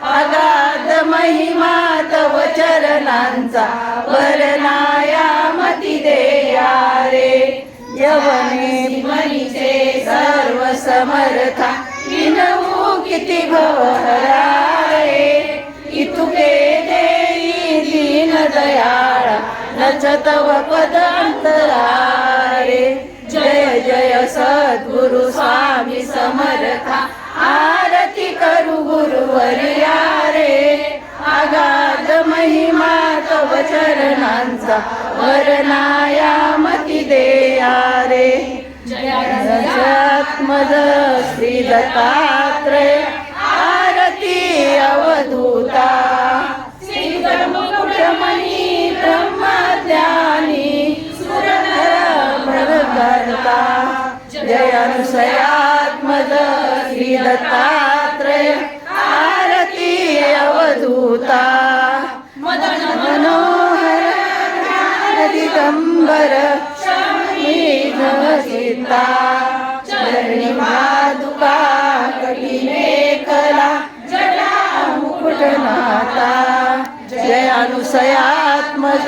अगाध महिमा तव चरणांचा वर्णायामती देया रे. यवने मनीचे सर्व समर्था विनवू किती भवहरा रे. इतुके देई दीन दयाळा नच तव पद अंतरा रे. जय जय सद्गुरु स्वामी समर्था आरती करू गुरुवर्या रे. अगाध महिमा तव चरणांचा वर्णायामती देया रे. जयात्मज श्री दत्तात्रय आरती अवधूता. श्रीमुकुटमणि ब्रह्मज्ञानी सुरधर भरकर्ता. जय अनुसयात्मज श्री दत्तात्रय आरती अवधूता. मदन मनोहर दिगंबर सीता. चरणी पादुका कटी मेखला जटा मुकुटनाथा. जय अनुसयात्मज